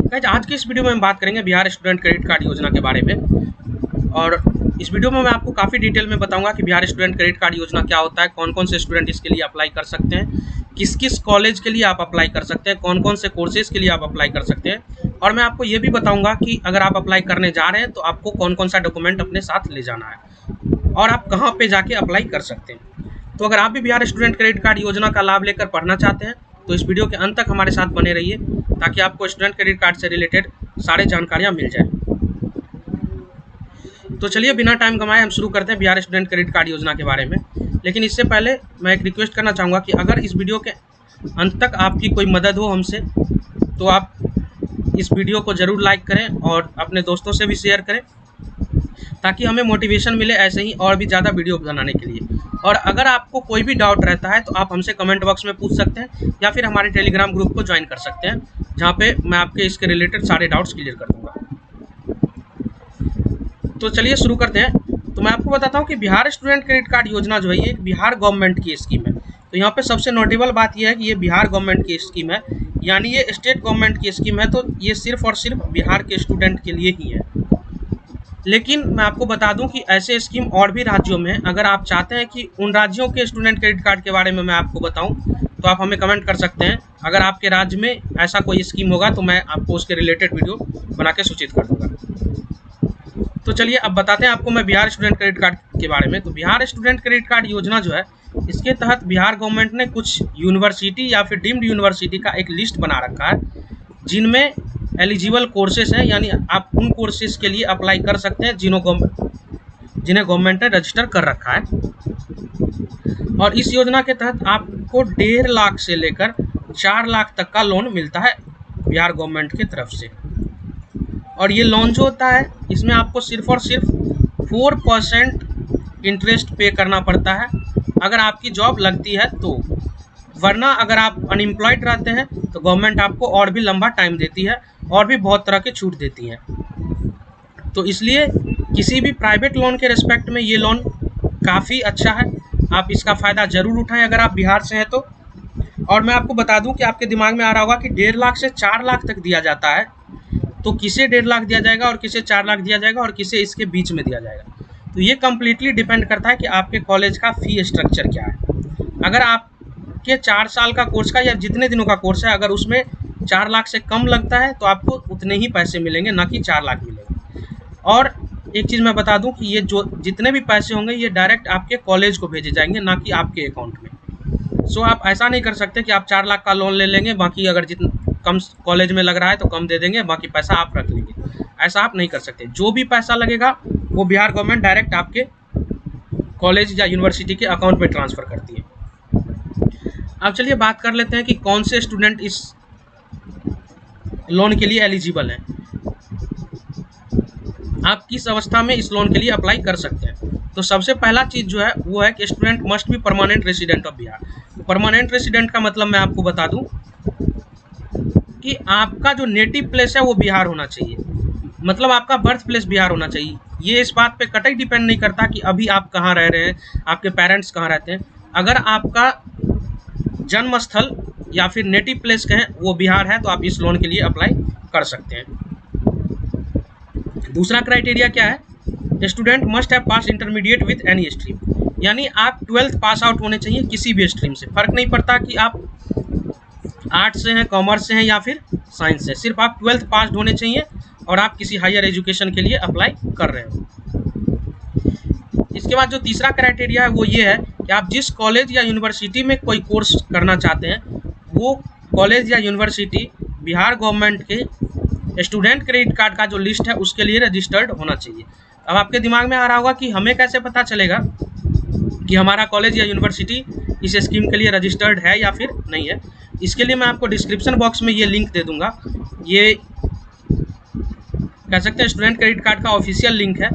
Guys आज की इस वीडियो में हम बात करेंगे बिहार स्टूडेंट क्रेडिट कार्ड योजना के बारे में। और इस वीडियो में मैं आपको काफ़ी डिटेल में बताऊंगा कि बिहार स्टूडेंट क्रेडिट कार्ड योजना क्या होता है, कौन कौन से स्टूडेंट इसके लिए अप्लाई कर सकते हैं, किस किस कॉलेज के लिए आप अप्लाई कर सकते हैं, कौन कौन से कोर्सेज के लिए आप अप्लाई कर सकते हैं। और मैं आपको ये भी बताऊँगा कि अगर आप अप्लाई करने जा रहे हैं तो आपको कौन कौन सा डॉक्यूमेंट अपने साथ ले जाना है और आप कहाँ पर जाके अप्लाई कर सकते हैं। तो अगर आप भी बिहार स्टूडेंट क्रेडिट कार्ड योजना का लाभ लेकर पढ़ना चाहते हैं तो इस वीडियो के अंत तक हमारे साथ बने रहिए ताकि आपको स्टूडेंट क्रेडिट कार्ड से रिलेटेड सारे जानकारियां मिल जाए। तो चलिए बिना टाइम गंवाए हम शुरू करते हैं बिहार स्टूडेंट क्रेडिट कार्ड योजना के बारे में। लेकिन इससे पहले मैं एक रिक्वेस्ट करना चाहूँगा कि अगर इस वीडियो के अंत तक आपकी कोई मदद हो हमसे तो आप इस वीडियो को ज़रूर लाइक करें और अपने दोस्तों से भी शेयर करें ताकि हमें मोटिवेशन मिले ऐसे ही और भी ज़्यादा वीडियो बनाने के लिए। और अगर आपको कोई भी डाउट रहता है तो आप हमसे कमेंट बॉक्स में पूछ सकते हैं या फिर हमारे टेलीग्राम ग्रुप को ज्वाइन कर सकते हैं जहाँ पे मैं आपके इसके रिलेटेड सारे डाउट्स क्लियर कर दूँगा। तो चलिए शुरू करते हैं। तो मैं आपको बताता हूँ कि बिहार स्टूडेंट क्रेडिट कार्ड योजना जो है ये एक बिहार गवर्नमेंट की स्कीम है। तो यहाँ पे सबसे नोटेबल बात यह है कि ये बिहार गवर्नमेंट की स्कीम है, यानी ये स्टेट गवर्नमेंट की स्कीम है, तो ये सिर्फ और सिर्फ बिहार के स्टूडेंट के लिए ही है। लेकिन मैं आपको बता दूं कि ऐसे स्कीम और भी राज्यों में है। अगर आप चाहते हैं कि उन राज्यों के स्टूडेंट क्रेडिट कार्ड के बारे में मैं आपको बताऊं तो आप हमें कमेंट कर सकते हैं। अगर आपके राज्य में ऐसा कोई स्कीम होगा तो मैं आपको उसके रिलेटेड वीडियो बना के सूचित कर दूंगा। तो चलिए अब बताते हैं आपको मैं बिहार स्टूडेंट क्रेडिट कार्ड के बारे में। तो बिहार स्टूडेंट क्रेडिट कार्ड योजना जो है इसके तहत बिहार गवर्नमेंट ने कुछ यूनिवर्सिटी या फिर डीम्ड यूनिवर्सिटी का एक लिस्ट बना रखा है जिनमें एलिजिबल कोर्सेज हैं, यानी आप उन कोर्सेज के लिए अप्लाई कर सकते हैं जिन्हें गवर्नमेंट ने रजिस्टर कर रखा है। और इस योजना के तहत आपको 1.5 लाख से लेकर 4 लाख तक का लोन मिलता है बिहार गवर्नमेंट की तरफ से। और ये लोन जो होता है इसमें आपको सिर्फ और सिर्फ 4% इंटरेस्ट पे करना पड़ता है अगर आपकी जॉब लगती है तो, वरना अगर आप अनएम्प्लॉयड रहते हैं तो गवर्नमेंट आपको और भी लंबा टाइम देती है और भी बहुत तरह की छूट देती है। तो इसलिए किसी भी प्राइवेट लोन के रिस्पेक्ट में ये लोन काफ़ी अच्छा है, आप इसका फ़ायदा ज़रूर उठाएं अगर आप बिहार से हैं तो। और मैं आपको बता दूं कि आपके दिमाग में आ रहा होगा कि 1.5 लाख से 4 लाख तक दिया जाता है, तो किसे 1.5 लाख दिया जाएगा और किसे 4 लाख दिया जाएगा और किसे इसके बीच में दिया जाएगा, तो ये कम्प्लीटली डिपेंड करता है कि आपके कॉलेज का फ़ी स्ट्रक्चर क्या है। अगर आप के 4 साल का कोर्स का या जितने दिनों का कोर्स है अगर उसमें 4 लाख से कम लगता है तो आपको उतने ही पैसे मिलेंगे, ना कि 4 लाख मिलेंगे। और एक चीज़ मैं बता दूं कि ये जो जितने भी पैसे होंगे ये डायरेक्ट आपके कॉलेज को भेजे जाएंगे, ना कि आपके अकाउंट में। सो आप ऐसा नहीं कर सकते कि आप 4 लाख का लोन ले लेंगे, बाकी अगर जितना कम कॉलेज में लग रहा है तो कम दे देंगे, बाकी पैसा आप रख लेंगे। ऐसा आप नहीं कर सकते। जो भी पैसा लगेगा वो बिहार गवर्नमेंट डायरेक्ट आपके कॉलेज या यूनिवर्सिटी के अकाउंट में ट्रांसफ़र करती है। अब चलिए बात कर लेते हैं कि कौन से स्टूडेंट इस लोन के लिए एलिजिबल हैं, आप किस अवस्था में इस लोन के लिए अप्लाई कर सकते हैं। तो सबसे पहला चीज़ जो है वो है कि student must be permanent resident of Bihar. Permanent resident का मतलब मैं आपको बता दूं कि आपका जो नेटिव प्लेस है वो बिहार होना चाहिए, मतलब आपका बर्थ प्लेस बिहार होना चाहिए। ये इस बात पे कतई डिपेंड नहीं करता कि अभी आप कहाँ रह रहे हैं, आपके पेरेंट्स कहाँ रहते हैं। अगर आपका जन्म स्थल या फिर नेटिव प्लेस कहें वो बिहार है तो आप इस लोन के लिए अप्लाई कर सकते हैं। दूसरा क्राइटेरिया क्या है, student must have pass intermediate with any stream, यानी आप 12th पास आउट होने चाहिए किसी भी स्ट्रीम से। फर्क नहीं पड़ता कि आप आर्ट्स से हैं, कॉमर्स से हैं या फिर साइंस से, सिर्फ आप 12th पास होने चाहिए और आप किसी हायर एजुकेशन के लिए अप्लाई कर रहे हो। इसके बाद जो तीसरा क्राइटेरिया है वो ये है कि आप जिस कॉलेज या यूनिवर्सिटी में कोई कोर्स करना चाहते हैं वो कॉलेज या यूनिवर्सिटी बिहार गवर्नमेंट के स्टूडेंट क्रेडिट कार्ड का जो लिस्ट है उसके लिए रजिस्टर्ड होना चाहिए। अब आपके दिमाग में आ रहा होगा कि हमें कैसे पता चलेगा कि हमारा कॉलेज या यूनिवर्सिटी इस स्कीम के लिए रजिस्टर्ड है या फिर नहीं है। इसके लिए मैं आपको डिस्क्रिप्शन बॉक्स में ये लिंक दे दूँगा। ये कह सकते हैं स्टूडेंट क्रेडिट कार्ड का ऑफिशियल लिंक है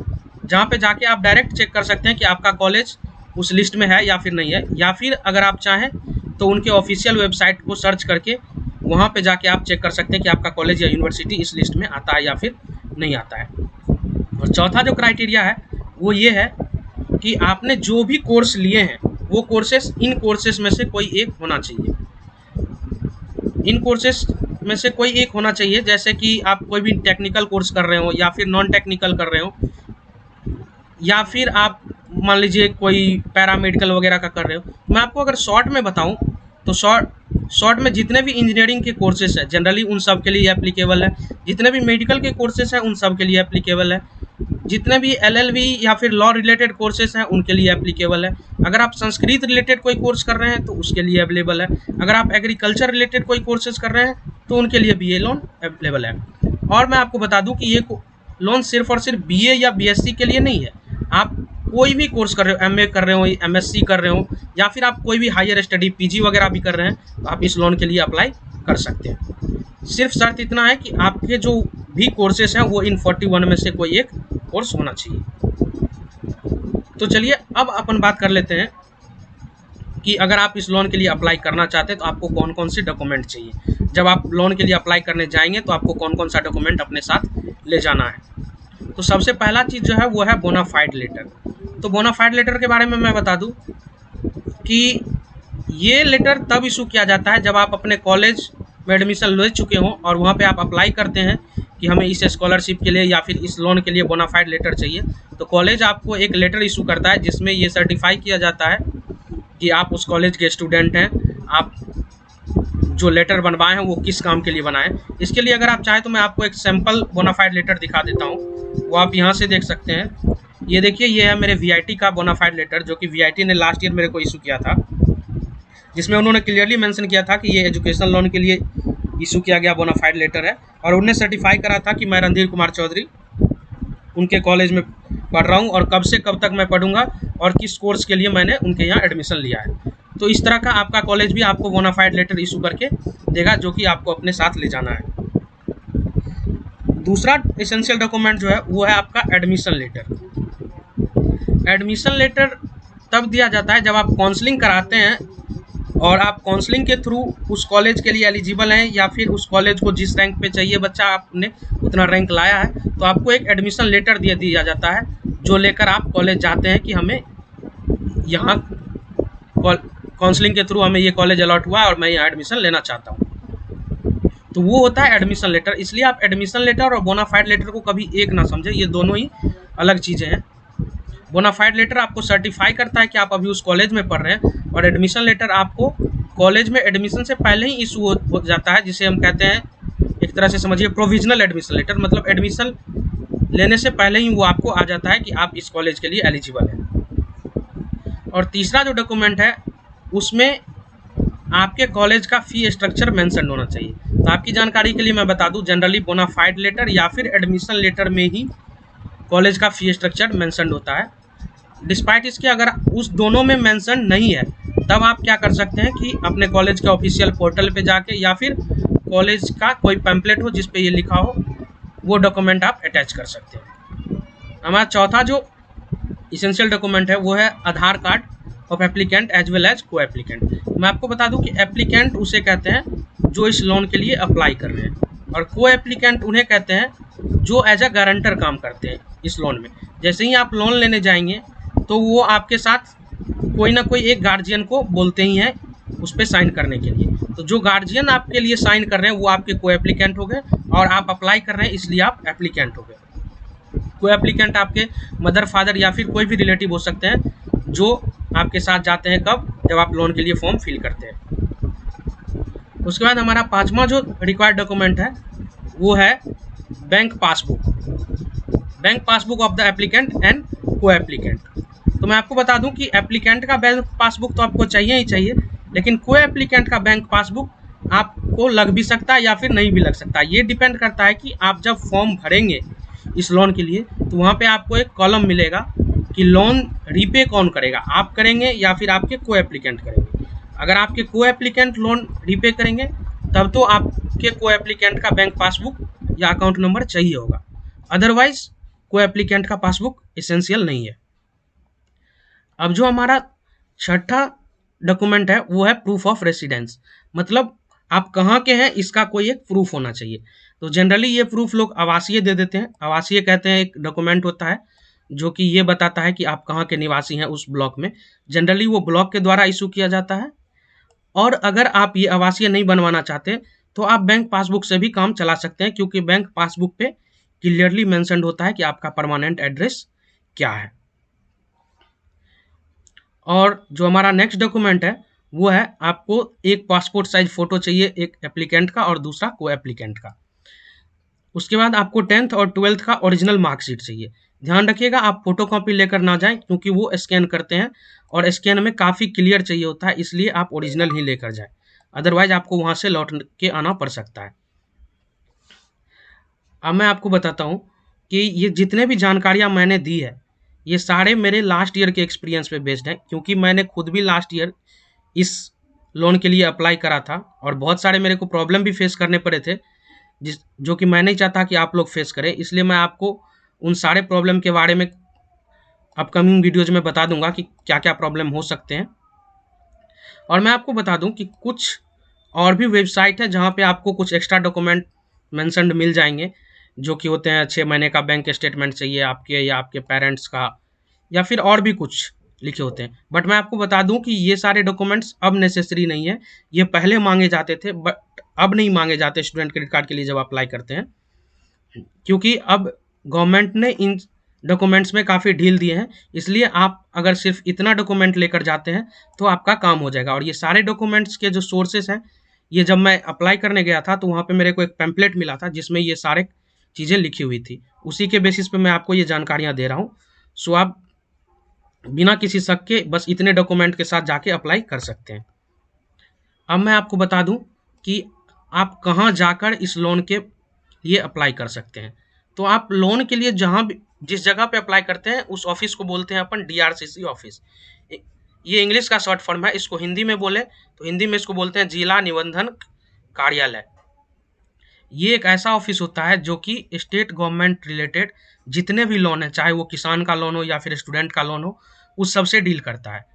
जहाँ पे जाके आप डायरेक्ट चेक कर सकते हैं कि आपका कॉलेज उस लिस्ट में है या फिर नहीं है, या फिर अगर आप चाहें तो उनके ऑफिशियल वेबसाइट को सर्च करके वहाँ पे जाके आप चेक कर सकते हैं कि आपका कॉलेज या यूनिवर्सिटी इस लिस्ट में आता है या फिर नहीं आता है। और चौथा जो क्राइटेरिया है वो ये है कि आपने जो भी कोर्स लिए हैं वो कोर्सेस इन कोर्सेस में से कोई एक होना चाहिए। इन कोर्सेस में से कोई एक होना चाहिए, जैसे कि आप कोई भी टेक्निकल कोर्स कर रहे हो या फिर नॉन टेक्निकल कर रहे हो, या फिर आप मान लीजिए कोई पैरामेडिकल वगैरह का कर रहे हो। मैं आपको अगर शॉर्ट में बताऊं तो शॉर्ट में जितने भी इंजीनियरिंग के कोर्सेस हैं जनरली उन सब के लिए एप्लीकेबल है, जितने भी मेडिकल के कोर्सेस हैं उन सब के लिए एप्लीकेबल है, जितने भी LLB या फिर लॉ रिलेटेड कोर्सेस हैं उनके लिए एप्लीकेबल है। अगर आप संस्कृत रिलेटेड कोई कोर्स कर रहे हैं तो उसके लिए अवेलेबल है। अगर आप एग्रीकल्चर रिलेटेड कोई कोर्सेज कर रहे हैं तो उनके लिए BA लोन अवेलेबल है। और मैं आपको बता दूं कि ये लोन सिर्फ और सिर्फ BA या BSc के लिए नहीं है। आप कोई भी कोर्स कर रहे हो, MA कर रहे हो, MSc कर रहे हो, या फिर आप कोई भी हायर स्टडी PG वगैरह भी कर रहे हैं तो आप इस लोन के लिए अप्लाई कर सकते हैं। सिर्फ शर्त इतना है कि आपके जो भी कोर्सेस हैं वो इन 41 में से कोई एक कोर्स होना चाहिए। तो चलिए अब अपन बात कर लेते हैं कि अगर आप इस लोन के लिए अप्लाई करना चाहते हैं तो आपको कौन कौन से डॉक्यूमेंट चाहिए। जब आप लोन के लिए अप्लाई करने जाएंगे तो आपको कौन कौन सा डॉक्यूमेंट अपने साथ ले जाना है। तो सबसे पहला चीज़ जो है वो है बोनाफाइड लेटर। तो बोनाफाइड लेटर के बारे में मैं बता दूं कि ये लेटर तब इशू किया जाता है जब आप अपने कॉलेज में एडमिशन ले चुके हों और वहाँ पे आप अप्लाई करते हैं कि हमें इस स्कॉलरशिप के लिए या फिर इस लोन के लिए बोनाफाइड लेटर चाहिए। तो कॉलेज आपको एक लेटर इशू करता है जिसमें ये सर्टिफाई किया जाता है कि आप उस कॉलेज के स्टूडेंट हैं, आप जो लेटर बनवाए हैं वो किस काम के लिए बनाएं। इसके लिए अगर आप चाहें तो मैं आपको एक सैम्पल बोनाफाइड लेटर दिखा देता हूँ, वो आप यहाँ से देख सकते हैं। ये देखिए, ये है मेरे VIT का बोनाफाइड लेटर जो कि VIT ने लास्ट ईयर मेरे को इशू किया था, जिसमें उन्होंने क्लियरली मेंशन किया था कि ये एजुकेशन लोन के लिए इशू किया गया बोनाफाइड लेटर है। और उन्हें सर्टिफाई करा था कि मैं रणधीर कुमार चौधरी उनके कॉलेज में पढ़ रहा हूँ और कब से कब तक मैं पढ़ूंगा और किस कोर्स के लिए मैंने उनके यहाँ एडमिशन लिया है। तो इस तरह का आपका कॉलेज भी आपको बोनाफाइड लेटर इशू करके देगा जो कि आपको अपने साथ ले जाना है। दूसरा एसेंशियल डॉक्यूमेंट जो है वो है आपका एडमिशन लेटर। एडमिशन लेटर तब दिया जाता है जब आप काउंसलिंग कराते हैं और आप काउंसलिंग के थ्रू उस कॉलेज के लिए एलिजिबल हैं या फिर उस कॉलेज को जिस रैंक पे चाहिए बच्चा आपने उतना रैंक लाया है, तो आपको एक एडमिशन लेटर दिया जाता है जो लेकर आप कॉलेज जाते हैं कि हमें यहाँ काउंसलिंग के थ्रू हमें ये कॉलेज अलॉट हुआ और मैं यहाँ एडमिशन लेना चाहता हूँ। तो वो होता है एडमिशन लेटर। इसलिए आप एडमिशन लेटर और बोनाफाइड लेटर को कभी एक ना समझे, ये दोनों ही अलग चीज़ें हैं। बोनाफाइड लेटर आपको सर्टिफाई करता है कि आप अभी उस कॉलेज में पढ़ रहे हैं और एडमिशन लेटर आपको कॉलेज में एडमिशन से पहले ही इशू हो जाता है, जिसे हम कहते हैं एक तरह से समझिए प्रोविजनल एडमिशन लेटर। मतलब एडमिशन लेने से पहले ही वो आपको आ जाता है कि आप इस कॉलेज के लिए एलिजिबल हैं। और तीसरा जो डॉक्यूमेंट है उसमें आपके कॉलेज का फ़ी स्ट्रक्चर मेंशन होना चाहिए। तो आपकी जानकारी के लिए मैं बता दूं, जनरली बोनाफाइड लेटर या फिर एडमिशन लेटर में ही कॉलेज का फ़ी स्ट्रक्चर मेंशन होता है। डिस्पाइट इसके अगर उस दोनों में मेंशन नहीं है तब आप क्या कर सकते हैं कि अपने कॉलेज के ऑफिशियल पोर्टल पे जाके या फिर कॉलेज का कोई पैम्पलेट हो जिस पे ये लिखा हो वो डॉक्यूमेंट आप अटैच कर सकते हैं। हमारा चौथा जो इसेंशियल डॉक्यूमेंट है वो है Aadhaar card of applicant as well as co-applicant. मैं आपको बता दूं कि एप्लीकेंट उसे कहते हैं जो इस लोन के लिए अप्लाई कर रहे हैं और को एप्लीकेंट उन्हें कहते हैं जो एज अ गारंटर काम करते हैं इस लोन में। जैसे ही आप लोन लेने जाएंगे तो वो आपके साथ कोई ना कोई एक गार्जियन को बोलते ही हैं उस पर साइन करने के लिए। तो जो गार्जियन आपके लिए साइन कर रहे हैं वो आपके को एप्लीकेंट हो गए और आप अप्लाई कर रहे हैं इसलिए आप एप्लीकेंट हो गए। को एप्लीकेंट आपके मदर फादर या फिर कोई भी रिलेटिव हो सकते हैं जो आपके साथ जाते हैं कब, जब आप लोन के लिए फॉर्म फिल करते हैं। उसके बाद हमारा पांचवा जो रिक्वायर्ड डॉक्यूमेंट है वो है bank passbook. Bank passbook of the applicant and को एप्लीकेंट। तो मैं आपको बता दूं कि एप्लीकेंट का बैंक पासबुक तो आपको चाहिए ही चाहिए, लेकिन को एप्लीकेंट का बैंक पासबुक आपको लग भी सकता है या फिर नहीं भी लग सकता। ये डिपेंड करता है कि आप जब फॉर्म भरेंगे इस लोन के लिए तो वहाँ पे आपको एक कॉलम मिलेगा कि लोन रीपे कौन करेगा, आप करेंगे या फिर आपके को एप्लीकेंट करेंगे। अगर आपके को एप्लीकेंट लोन रीपे करेंगे तब तो आपके को एप्लीकेंट का बैंक पासबुक या अकाउंट नंबर चाहिए होगा, अदरवाइज को एप्लीकेंट का पासबुक एसेंशियल नहीं है। अब जो हमारा छठा डॉक्यूमेंट है वो है प्रूफ ऑफ रेसिडेंस। मतलब आप कहाँ के हैं इसका कोई एक प्रूफ होना चाहिए। तो जनरली ये प्रूफ लोग आवासीय दे देते हैं। आवासीय कहते हैं एक डॉक्यूमेंट होता है जो कि ये बताता है कि आप कहाँ के निवासी हैं उस ब्लॉक में। जनरली वो ब्लॉक के द्वारा इशू किया जाता है। और अगर आप ये आवासीय नहीं बनवाना चाहते तो आप बैंक पासबुक से भी काम चला सकते हैं, क्योंकि बैंक पासबुक पे क्लियरली मेंशन्ड होता है कि आपका परमानेंट एड्रेस क्या है। और जो हमारा नेक्स्ट डॉक्यूमेंट है वो है, आपको एक पासपोर्ट साइज फोटो चाहिए, एक एप्लीकेंट का और दूसरा को एप्लीकेंट का। उसके बाद आपको 10th और 12th का ओरिजिनल मार्कशीट चाहिए। ध्यान रखिएगा आप फोटोकॉपी लेकर ना जाएं, क्योंकि वो स्कैन करते हैं और स्कैन में काफ़ी क्लियर चाहिए होता है, इसलिए आप ओरिजिनल ही लेकर जाएं, अदरवाइज आपको वहाँ से लौट के आना पड़ सकता है। अब मैं आपको बताता हूँ कि ये जितने भी जानकारियाँ मैंने दी है ये सारे मेरे लास्ट ईयर के एक्सपीरियंस पे बेस्ड है, क्योंकि मैंने खुद भी लास्ट ईयर इस लोन के लिए अप्लाई करा था और बहुत सारे मेरे को प्रॉब्लम भी फेस करने पड़े थे, जो कि मैं नहीं चाहता कि आप लोग फेस करें। इसलिए मैं आपको उन सारे प्रॉब्लम के बारे में अपकमिंग वीडियोज में बता दूंगा कि क्या क्या प्रॉब्लम हो सकते हैं। और मैं आपको बता दूं कि कुछ और भी वेबसाइट है जहां पे आपको कुछ एक्स्ट्रा डॉक्यूमेंट मेंशन्ड मिल जाएंगे, जो कि होते हैं 6 महीने का बैंक स्टेटमेंट चाहिए आपके या आपके पेरेंट्स का, या फिर और भी कुछ लिखे होते हैं। बट मैं आपको बता दूं कि ये सारे डॉक्यूमेंट्स अब नेसेसरी नहीं है, ये पहले मांगे जाते थे बट अब नहीं मांगे जाते स्टूडेंट क्रेडिट कार्ड के लिए जब अप्लाई करते हैं, क्योंकि अब गवर्नमेंट ने इन डॉक्यूमेंट्स में काफ़ी ढील दिए हैं। इसलिए आप अगर सिर्फ इतना डॉक्यूमेंट लेकर जाते हैं तो आपका काम हो जाएगा। और ये सारे डॉक्यूमेंट्स के जो सोर्सेस हैं, ये जब मैं अप्लाई करने गया था तो वहाँ पे मेरे को एक पैम्पलेट मिला था जिसमें ये सारे चीज़ें लिखी हुई थी, उसी के बेसिस पे मैं आपको ये जानकारियाँ दे रहा हूँ। सो आप बिना किसी शक के बस इतने डॉक्यूमेंट के साथ जाके अप्लाई कर सकते हैं। अब मैं आपको बता दूं कि आप कहां जाकर इस लोन के लिए अप्लाई कर सकते हैं। तो आप लोन के लिए जहां भी जिस जगह पे अप्लाई करते हैं उस ऑफिस को बोलते हैं अपन डीआरसीसी ऑफिस। ये इंग्लिश का शॉर्ट फॉर्म है, इसको हिंदी में बोले तो हिंदी में इसको बोलते हैं जिला निबंधन कार्यालय। ये एक ऐसा ऑफिस होता है जो कि स्टेट गवर्नमेंट रिलेटेड जितने भी लोन है, चाहे वो किसान का लोन हो या फिर स्टूडेंट का लोन हो, उस सब से डील करता है।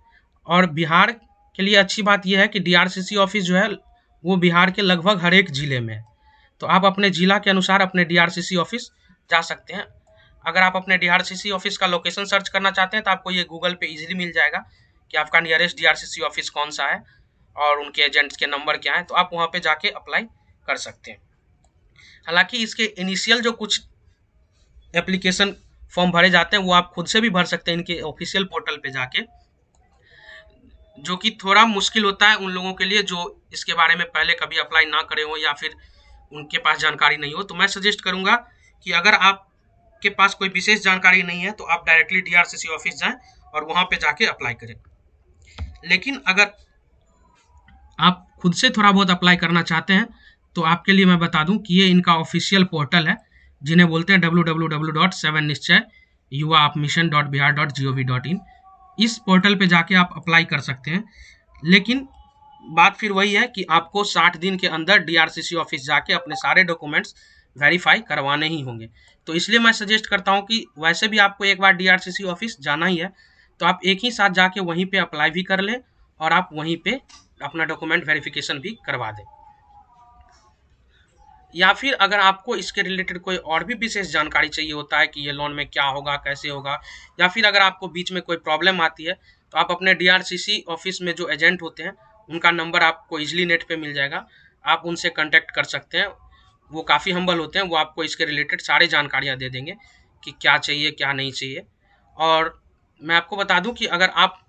और बिहार के लिए अच्छी बात यह है कि डीआरसीसी ऑफिस जो है वो बिहार के लगभग हर एक ज़िले में है। तो आप अपने ज़िला के अनुसार अपने डीआरसीसी ऑफिस जा सकते हैं। अगर आप अपने डीआरसीसी ऑफिस का लोकेशन सर्च करना चाहते हैं तो आपको ये गूगल पे इजीली मिल जाएगा कि आपका नियरेस्ट डीआरसीसी ऑफिस कौन सा है और उनके एजेंट्स के नंबर क्या है, तो आप वहाँ पे जाके अप्लाई कर सकते हैं। हालांकि इसके इनिशियल जो कुछ एप्लीकेशन फॉर्म भरे जाते हैं वो आप खुद से भी भर सकते हैं इनके ऑफिशियल पोर्टल पे जाके, जो कि थोड़ा मुश्किल होता है उन लोगों के लिए जो इसके बारे में पहले कभी अप्लाई ना करे हो या फिर उनके पास जानकारी नहीं हो। तो मैं सजेस्ट करूंगा कि अगर आपके पास कोई विशेष जानकारी नहीं है तो आप डायरेक्टली डीआरसीसी ऑफिस जाएं और वहां पे जाके अप्लाई करें। लेकिन अगर आप खुद से थोड़ा बहुत अप्लाई करना चाहते हैं तो आपके लिए मैं बता दूं कि ये इनका ऑफिशियल पोर्टल है, जिन्हें बोलते हैं www.7nischay.yuvaopmission.bihar.gov.in। इस पोर्टल पे जाके आप अप्लाई कर सकते हैं। लेकिन बात फिर वही है कि आपको 60 दिन के अंदर डीआरसीसी ऑफिस जाके अपने सारे डॉक्यूमेंट्स वेरीफाई करवाने ही होंगे। तो इसलिए मैं सजेस्ट करता हूं कि वैसे भी आपको एक बार डीआरसीसी ऑफिस जाना ही है तो आप एक ही साथ जाके वहीं पे अप्लाई भी कर लें और आप वहीं पे अपना डॉक्यूमेंट वेरिफिकेशन भी करवा दें। या फिर अगर आपको इसके रिलेटेड कोई और भी विशेष जानकारी चाहिए होता है कि ये लोन में क्या होगा, कैसे होगा, या फिर अगर आपको बीच में कोई प्रॉब्लम आती है तो आप अपने डीआरसीसी ऑफिस में जो एजेंट होते हैं उनका नंबर आपको इजीली नेट पे मिल जाएगा, आप उनसे कांटेक्ट कर सकते हैं। वो काफ़ी हम्बल होते हैं, वो आपको इसके रिलेटेड सारी जानकारियाँ दे देंगे कि क्या चाहिए क्या नहीं चाहिए। और मैं आपको बता दूं कि अगर आप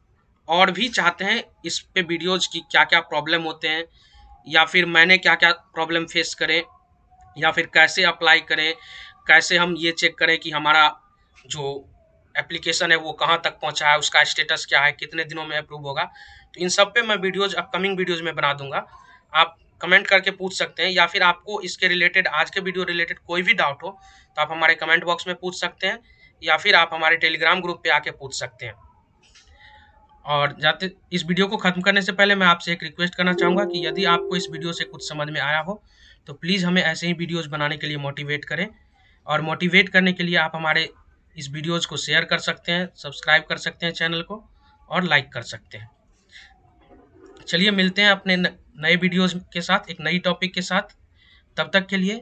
और भी चाहते हैं इस पे वीडियोज़ की क्या क्या प्रॉब्लम होते हैं या फिर मैंने क्या क्या प्रॉब्लम फेस करें या फिर कैसे अप्लाई करें, कैसे हम ये चेक करें कि हमारा जो एप्लीकेशन है वो कहाँ तक पहुँचा है, उसका स्टेटस क्या है, कितने दिनों में अप्रूव होगा, तो इन सब पे मैं वीडियोज़ अपकमिंग वीडियोज़ में बना दूंगा। आप कमेंट करके पूछ सकते हैं, या फिर आपको इसके रिलेटेड आज के वीडियो रिलेटेड कोई भी डाउट हो तो आप हमारे कमेंट बॉक्स में पूछ सकते हैं या फिर आप हमारे टेलीग्राम ग्रुप पे आके पूछ सकते हैं। और जाते इस वीडियो को ख़त्म करने से पहले मैं आपसे एक रिक्वेस्ट करना चाहूँगा कि यदि आपको इस वीडियो से कुछ समझ में आया हो तो प्लीज़ हमें ऐसे ही वीडियोस बनाने के लिए मोटिवेट करें। और मोटिवेट करने के लिए आप हमारे इस वीडियोस को शेयर कर सकते हैं, सब्सक्राइब कर सकते हैं चैनल को और लाइक कर सकते हैं। चलिए मिलते हैं अपने नए वीडियोस के साथ, एक नई टॉपिक के साथ। तब तक के लिए